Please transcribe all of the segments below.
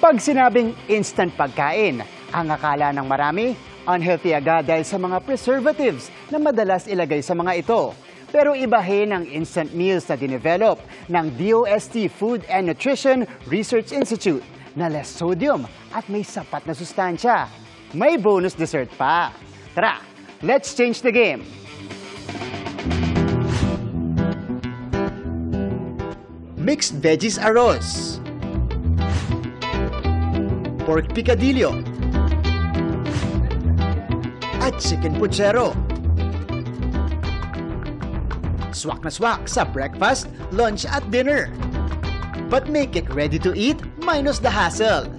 Pag sinabing instant pagkain, ang akala ng marami, unhealthy agad dahil sa mga preservatives na madalas ilagay sa mga ito. Pero ibahin ang instant meals na dinevelop ng DOST Food and Nutrition Research Institute na less sodium at may sapat na sustansya. May bonus dessert pa. Tara, let's change the game! Mixed veggies arroz, pork picadillo, at chicken puchero. Swak na swak sa breakfast, lunch at dinner. But make it ready to eat minus the hassle.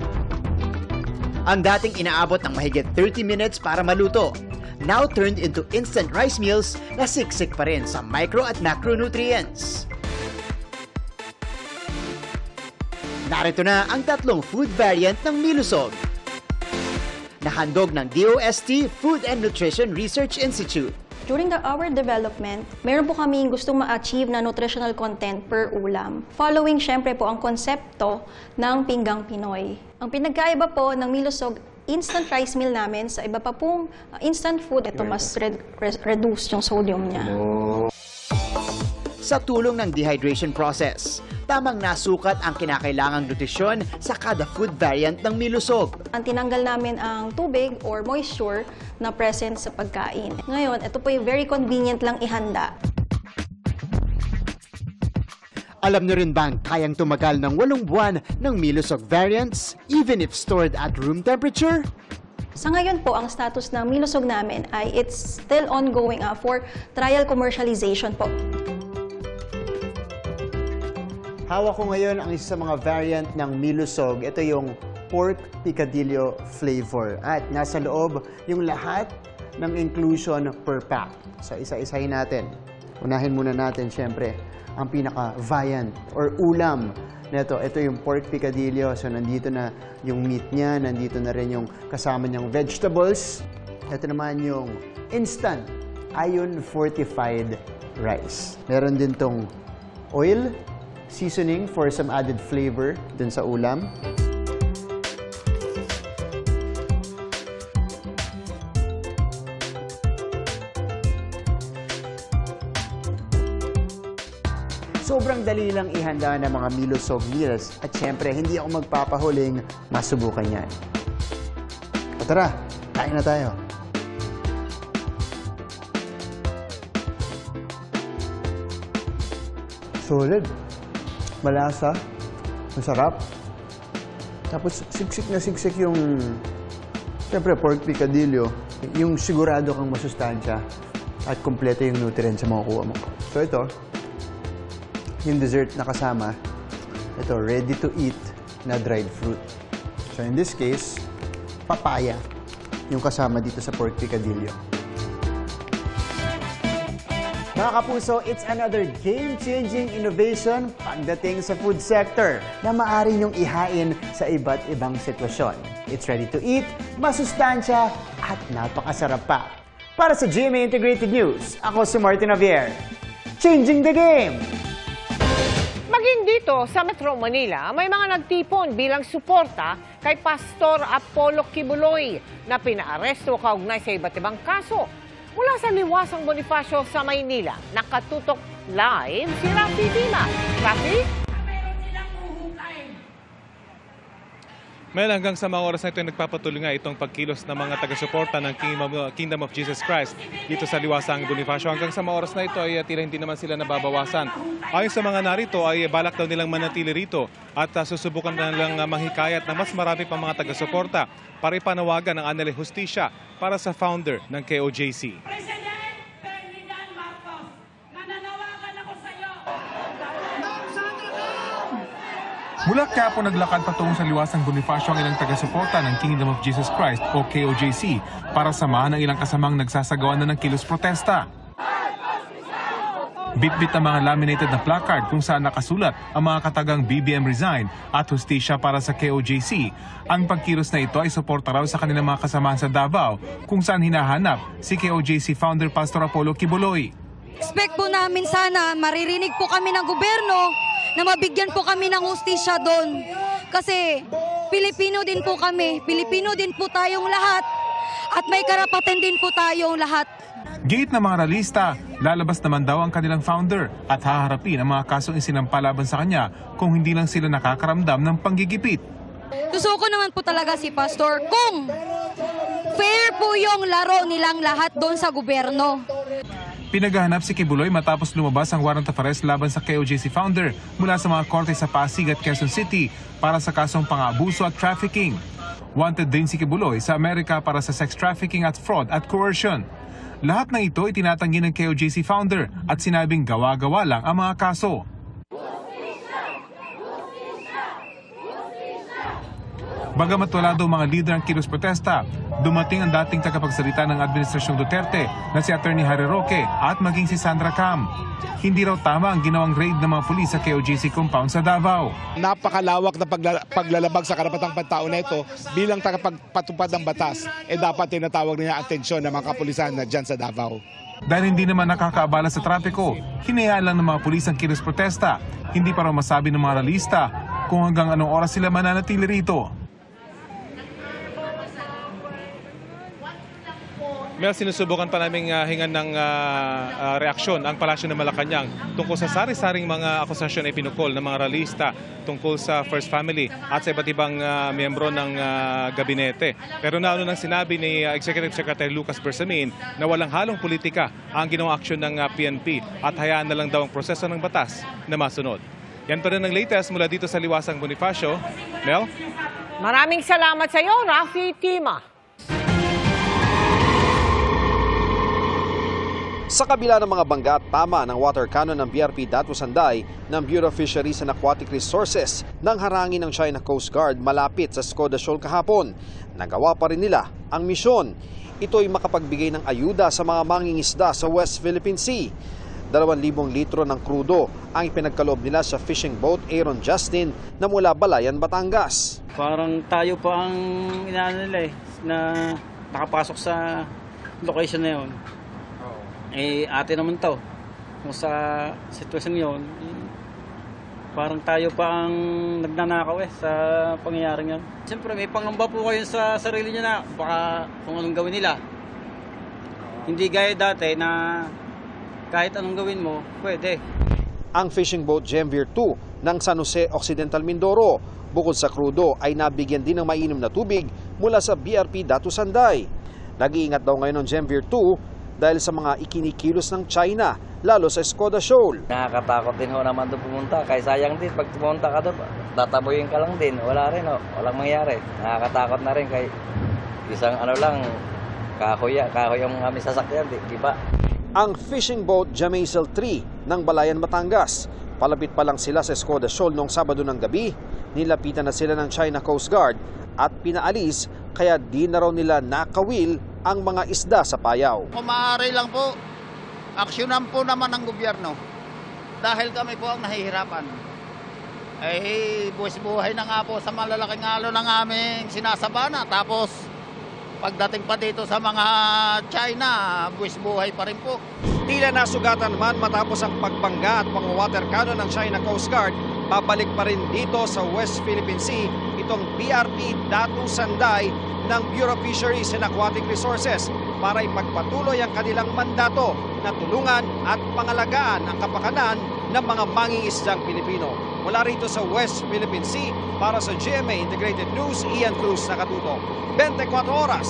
Ang dating inaabot ng mahigit 30 minutes para maluto, now turned into instant rice meals na siksik pa rin sa micro at macronutrients. Narito na ang tatlong food variant ng Milusog. Nahandog ng DOST Food and Nutrition Research Institute. During our development, meron po kaming gustong ma-achieve na nutritional content per ulam. Following, syempre po, ang konsepto ng Pinggang Pinoy. Ang pinagkaiba po ng Milusog instant rice meal namin sa iba pa pong instant food, ito mas reduce yung sodium niya. Sa tulong ng dehydration process, tamang nasukat ang kinakailangang nutrisyon sa kada food variant ng Milusog. Ang tinanggal namin ang tubig or moisture na present sa pagkain. Ngayon, ito po yung very convenient lang ihanda. Alam niyo rin bang kayang tumagal ng 8 buwan ng Milusog variants even if stored at room temperature? Sa ngayon po, ang status ng Milusog namin ay it's still ongoing for trial commercialization po. Hawak ko ngayon ang isa sa mga variant ng Milusog. Ito yung pork picadillo flavor. At nasa loob yung lahat ng inclusion per pack. So isa-isahin natin. Unahin muna natin syempre ang pinaka-variant or ulam nito. Ito yung pork picadillo. So nandito na yung meat niya, nandito na rin yung kasama niyang vegetables. Ito naman yung instant iron fortified rice. Meron din tong oil, seasoning for some added flavor dun sa ulam. Sobrang dali lang ihanda ng mga Milusog meals at syempre hindi ako magpapahuling masubukan yan. O tara, kain na tayo. Solid. Malasa, masarap. Tapos siksik na siksik yung, siyempre, pork picadillo. Yung sigurado kang masustansya at kumpleto yung nutrients sa makukuha mo. So ito, yung dessert na kasama, ito, ready to eat na dried fruit. So in this case, papaya yung kasama dito sa pork picadillo. Mga kapuso, it's another game-changing innovation pagdating sa food sector na maaari niyong ihain sa iba't ibang sitwasyon. It's ready to eat, masustansya, at napakasarap pa. Para sa GMA Integrated News, ako si Martin Javier. Changing the game! Maging dito sa Metro Manila, may mga nagtipon bilang suporta kay Pastor Apollo Kibuloy na pinaaresto kaugnay sa iba't ibang kaso. Mula sa Liwasang Bonifacio sa Maynila, nakatutok live si Rafi Dima. Rafi? Mel, hanggang sa mga oras na ito ay nagpapatuloy nga itong pagkilos ng mga taga-suporta ng Kingdom of Jesus Christ dito sa Liwasang Bonifacio. Hanggang sa mga oras na ito ay tila hindi naman sila nababawasan. Ayon sa mga narito ay balak daw nilang manatili rito at susubukan na lang manghikayat na mas marami pang mga taga-suporta para ipanawagan ang anile hustisya para sa founder ng KOJC. Mula kahapon naglakad patungo sa Liwasang Bonifacio ang ilang taga-suporta ng Kingdom of Jesus Christ o KOJC para samahan ang ilang kasamang nagsasagawa na ng kilos protesta. Bit-bit ang mga laminated na placard kung saan nakasulat ang mga katagang BBM resign at hustisya para sa KOJC. Ang pagkilos na ito ay suporta raw sa kanilang mga kasamahan sa Davao kung saan hinahanap si KOJC founder Pastor Apollo Kibuloy. Expect po namin sana maririnig po kami ng gobyerno na mabigyan po kami ng hustisya doon. Kasi Pilipino din po kami. Pilipino din po tayong lahat. At may karapatan din po tayong lahat. Giit ng mga ralista, lalabas naman daw ang kanilang founder at haharapin ang mga kasong isinampalaban sa kanya kung hindi lang sila nakakaramdam ng panggigipit. Susuko naman po talaga si Pastor kung fair po yung laro nilang lahat doon sa gobyerno. Pinaghahanap si Kibuloy matapos lumabas ang warrant of arrest laban sa KOJC founder mula sa mga korte sa Pasig at Quezon City para sa kasong pang-aabuso at trafficking. Wanted din si Kibuloy sa Amerika para sa sex trafficking at fraud at coercion. Lahat ng ito itinatanggi ng KOJC founder at sinabing gawa-gawa lang ang mga kaso. Bagamat wala daw mga leader ang kilos protesta, dumating ang dating tagapagsalita ng Administrasyong Duterte na si Attorney Harry Roque at maging si Sandra Cam. Hindi raw tama ang ginawang raid ng mga pulis sa KOJC compound sa Davao. Napakalawak na paglalabag sa karapatang pantao na ito bilang tagapagpatupad ng batas, dapat tinatawag niya atensyon ng mga kapulisan na dyan sa Davao. Dahil hindi naman nakakaabala sa trapiko, hinayaan lang ng mga pulis ang kilos protesta. Hindi pa raw masabi ng mga ralista kung hanggang anong oras sila mananatili rito. Mel, sinusubukan pa naming hingan ng reaksyon ang Palasyo ng Malacanang tungkol sa sari-saring mga akusasyon ay pinukol ng mga ralista tungkol sa First Family at sa iba't ibang miyembro ng gabinete. Pero nauna nang sinabi ni Executive Secretary Lucas Bersamin na walang halong politika ang ginawang aksyon ng PNP at hayaan na lang daw ang proseso ng batas na masunod. Yan pa rin ang latest mula dito sa Liwasang Bonifacio. Mel? Maraming salamat sa iyo, Rafi Tima. Sa kabila ng mga bangga at tama ng water cannon ng BRP Datu Sanday ng Bureau of Fisheries and Aquatic Resources nang harangin ng China Coast Guard malapit sa Skoda Shoal kahapon, nagawa pa rin nila ang misyon. Ito'y makapagbigay ng ayuda sa mga mangingisda sa West Philippine Sea. 2,000 litro ng krudo ang ipinagkaloob nila sa fishing boat Aaron Justin na mula Balayan, Batangas. Parang tayo pa ang inaano nila na nakapasok sa location na yun. Ate naman to. Kung sa sitwasyon yun, parang tayo pa ang nagnanakaw sa pangyayaring yan. Siyempre may pangamba po kayo sa sarili nyo na baka kung anong gawin nila. Hindi gaya dati na kahit anong gawin mo, pwede. Ang fishing boat Gemvir 2 ng San Jose Occidental, Mindoro, bukod sa krudo ay nabigyan din ng mainom na tubig mula sa BRP Datu Sanday. Nag-iingat daw ngayon ng Gemvir 2 dahil sa mga ikinikilos ng China, lalo sa Skoda Shoal. Nakakatakot din ho naman doon pumunta. Kaya sayang din, pag pumunta ka doon, tataboyin ka lang din. Wala rin ho, walang mangyari. Nakakatakot na rin kay isang ano lang, kahoy ang aming sasakyan, di ba? Ang fishing boat Jamaisel 3 ng Balayan, Batangas. Palapit pa lang sila sa Skoda Shoal noong Sabado ng gabi. Nilapitan na sila ng China Coast Guard at pinaalis, kaya di na raw nila nakawil ang mga isda sa payaw. Kung maaari lang po, aksyonan po naman ng gobyerno dahil kami po ang nahihirapan. Buhay na nga po sa malalaking alo ng aming sinasabana. Tapos pagdating pa dito sa mga China, buhay pa rin po. Tila nasugatan man matapos ang pagbangga at pang-water cannon ng China Coast Guard, babalik pa rin dito sa West Philippine Sea itong BRP Datu Sanday ng Bureau of Fisheries and Aquatic Resources para ipagpatuloy ang kanilang mandato na tulungan at pangalagaan ang kapakanan ng mga mangingisdang Pilipino. Mula rito sa West Philippine Sea, para sa GMA Integrated News, Ian Cruz nakatutok. 24 oras.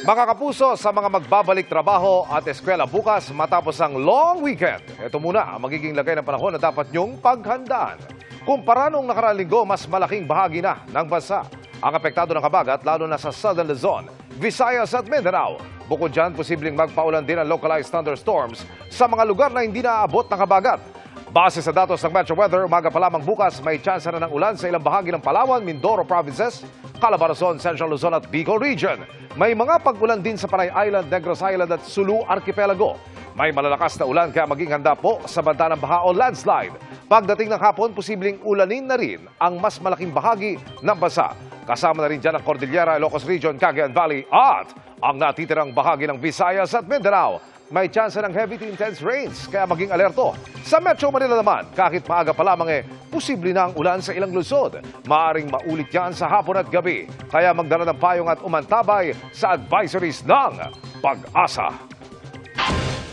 Mga kapuso, sa mga magbabalik trabaho at eskwela bukas matapos ang long weekend, ito muna ang magiging lagay ng panahon na dapat nyong paghandaan. Kumpara nung nakaraang linggo, mas malaking bahagi na ng bansa ang apektado ng habagat, lalo na sa Southern Luzon, Visayas at Mindanao. Bukod dyan, posibleng magpaulan din ang localized thunderstorms sa mga lugar na hindi naaabot ng habagat. Base sa datos ng Metro Weather, umaga pa lamang bukas may tsansa na ng ulan sa ilang bahagi ng Palawan, Mindoro Provinces, Calabarzon, Central Luzon at Bicol Region. May mga pag-ulan din sa Panay Island, Negros Island at Sulu Archipelago. May malalakas na ulan kaya maging handa po sa banta ng baha o landslide. Pagdating ng hapon, posibleng ulanin na rin ang mas malaking bahagi ng bansa. Kasama na rin dyan ang Cordillera, Ilocos Region, Cagayan Valley at ang natitirang bahagi ng Visayas at Mindanao. may tsansa ng heavy to intense rains, kaya maging alerto. Sa Metro Manila naman, kahit maaga pa lamang posible na ang ulan sa ilang lungsod. Maaring maulit yan sa hapon at gabi, kaya magdala ng payong at umantabay sa advisories ng Pag-asa.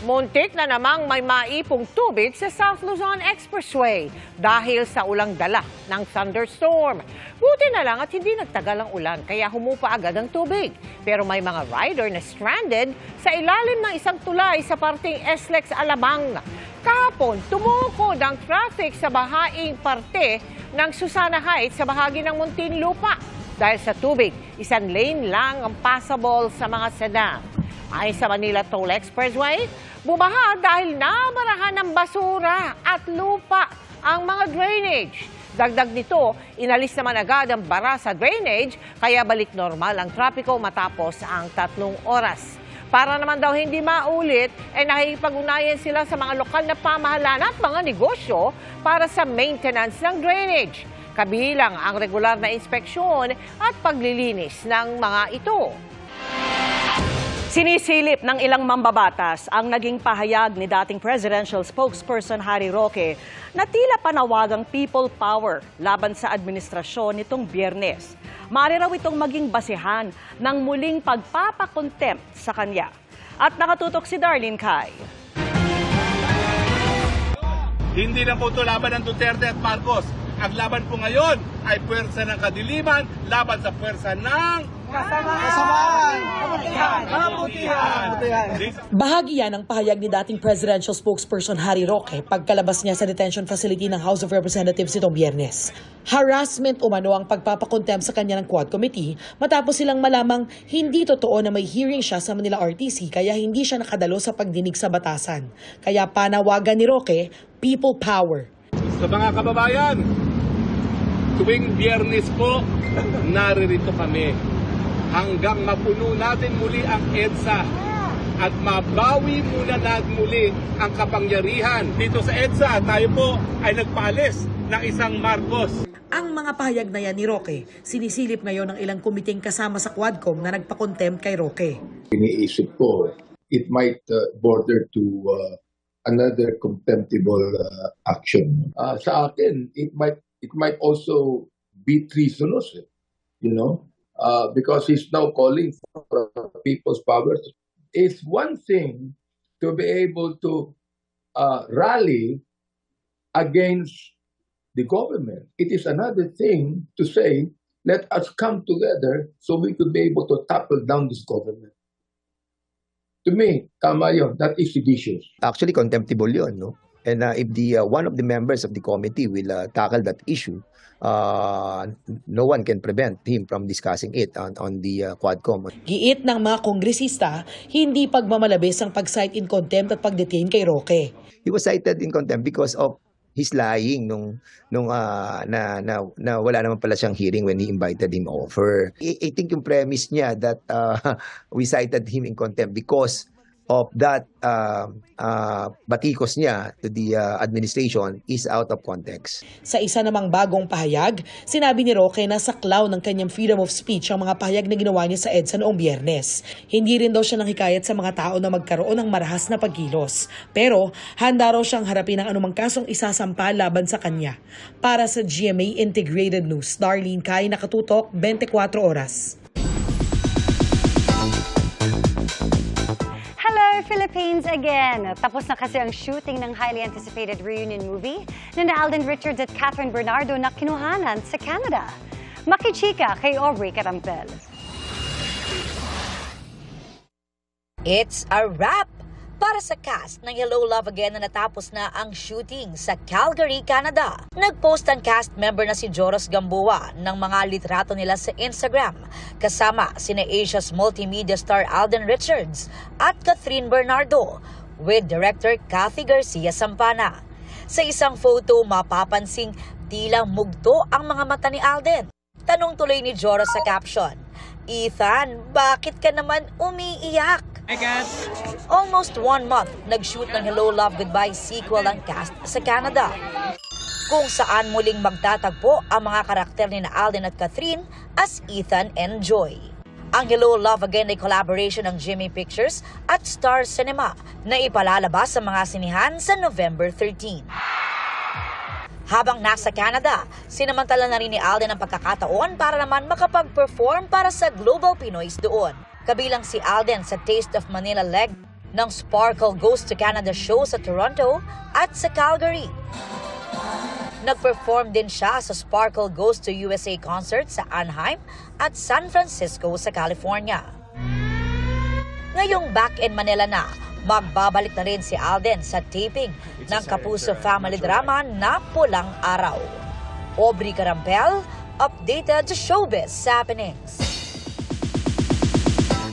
Muntik na namang may maipong tubig sa South Luzon Expressway dahil sa ulang dala ng thunderstorm. Buti na lang at hindi nagtagal ang ulan kaya humupa agad ang tubig. Pero may mga rider na stranded sa ilalim ng isang tulay sa parting SLEX Alabang. Kahapon, tumukod ang traffic sa bahaing parte ng Susana Heights sa bahagi ng Muntinlupa. Dahil sa tubig, isang lane lang ang passable sa mga sedan. Ayon sa Manila Toll Expressway, bumaha dahil nabarahan ng basura at lupa ang mga drainage. Dagdag nito, inalis naman agad ang bara sa drainage kaya balik normal ang trapiko matapos ang 3 oras. Para naman daw hindi maulit, nakikipag-ugnayan sila sa mga lokal na pamahalaan at mga negosyo para sa maintenance ng drainage. Kabilang ang regular na inspeksyon at paglilinis ng mga ito. Sinisilip ng ilang mambabatas ang naging pahayag ni dating presidential spokesperson Harry Roque na tila panawagang people power laban sa administrasyon nitong Biyernes. Maaari raw itong maging basehan ng muling pagpapakontempt sa kanya. At nakatutok si Darlene Kai. Hindi na po ito laban ng Duterte at Marcos. Ang laban po ngayon ay puwersa ng kadiliman laban sa puwersa ng kasamaan. Bahagi yan ng pahayag ni dating presidential spokesperson Harry Roque pagkalabas niya sa detention facility ng House of Representatives nitong Biyernes. Harassment umano ang pagpapakontempt sa kanya ng Quad Committee matapos silang malamang hindi totoo na may hearing siya sa Manila RTC kaya hindi siya nakadalo sa pagdinig sa batasan. Kaya panawagan ni Roque, people power. Sa mga kababayan, tuwing Biyernes po, naririto kami hanggang mapuno natin muli ang EDSA at mabawi muna natin muli ang kapangyarihan. Dito sa EDSA, tayo po ay nagpaalis ng isang Marcos. Ang mga pahayag na yan ni Roque, sinisilip ngayon ng ilang kumiting kasama sa Quadcom na nagpa-contempt kay Roque. Iniisip ko, it might border to another contemptible action. Sa akin, it might also be treasonous, because he's now calling for people's powers. It's one thing to be able to rally against the government. It is another thing to say, let us come together so we could be able to topple down this government. To me, tama yun. That is seditious. Actually, contemptible yun, no? And if one of the members of the committee will tackle that issue, no one can prevent him from discussing it on the Quadcom. Giit ng mga kongresista, hindi pagmamalabis ang pag-cite in contempt at pag-detain kay Roque. He was cited in contempt because of his lying nung na wala naman pala siyang hearing when he invited him over. I think yung premise niya that we cited him in contempt because of that batikos niya to the administration is out of context. Sa isa namang bagong pahayag, sinabi ni Roque na saklaw ng kanyang freedom of speech ang mga pahayag na ginawa niya sa EDSA noong Biyernes. Hindi rin daw siya nanghikayat sa mga tao na magkaroon ng marahas na pagkilos. Pero handa raw siyang harapin ang anumang kasong isasampa laban sa kanya. Para sa GMA Integrated News, Darlene Kai, nakatutok 24 oras. Philippines again. Tapos na kasi ang shooting ng highly anticipated reunion movie na Alden Richards at Catherine Bernardo na kinuhanan sa Canada. Makichika kay Aubrey Carampel. It's a wrap para sa cast ng Hello Love Again na natapos na ang shooting sa Calgary, Canada. Nag-post ang cast member na si Joros Gamboa ng mga litrato nila sa Instagram kasama sina Asia's multimedia star Alden Richards at Catherine Bernardo with director Kathy Garcia Sampana. Sa isang photo, mapapansing tila mugto ang mga mata ni Alden. Tanong tuloy ni Joros sa caption, "Ethan, bakit ka naman umiiyak?" Almost 1 month, nag-shoot ng Hello Love Goodbye sequel ang cast sa Canada, kung saan muling magtatagpo ang mga karakter ni Alden at Catherine as Ethan and Joy. Ang Hello Love Again ay collaboration ng Jimmy Pictures at Star Cinema na ipalalabas sa mga sinihan sa November 13. Habang nasa Canada, sinamantala na rin ni Alden ang pagkakataon para naman makapag-perform para sa Global Pinoys doon. Kabilang si Alden sa Taste of Manila leg ng Sparkle Goes to Canada show sa Toronto at sa Calgary. Nag-perform din siya sa Sparkle Goes to USA concert sa Anaheim at San Francisco sa California. Ngayong back in Manila na, magbabalik na rin si Alden sa taping ng Kapuso family drama na Pulang Araw. Aubrey Carampel, updated sa Showbiz Happenings.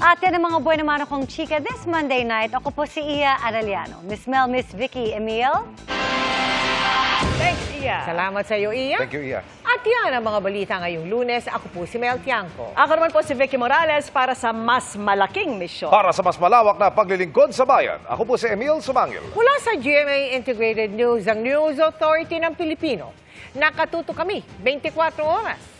At yan ang mga buwan naman akong chika this Monday night. Ako po si Iya Arellano. Miss Mel, Miss Vicky, Emil. Thanks, Iya. Salamat sa iyo, Iya. Thank you, Iya. At yan ang mga balita ngayong Lunes. Ako po si Mel Tiangco. Ako naman po si Vicky Morales para sa mas malaking misyon. Para sa mas malawak na paglilingkod sa bayan, ako po si Emil Sumangil. Mula sa GMA Integrated News, ang News Authority ng Pilipino. Nakatuto kami 24 oras.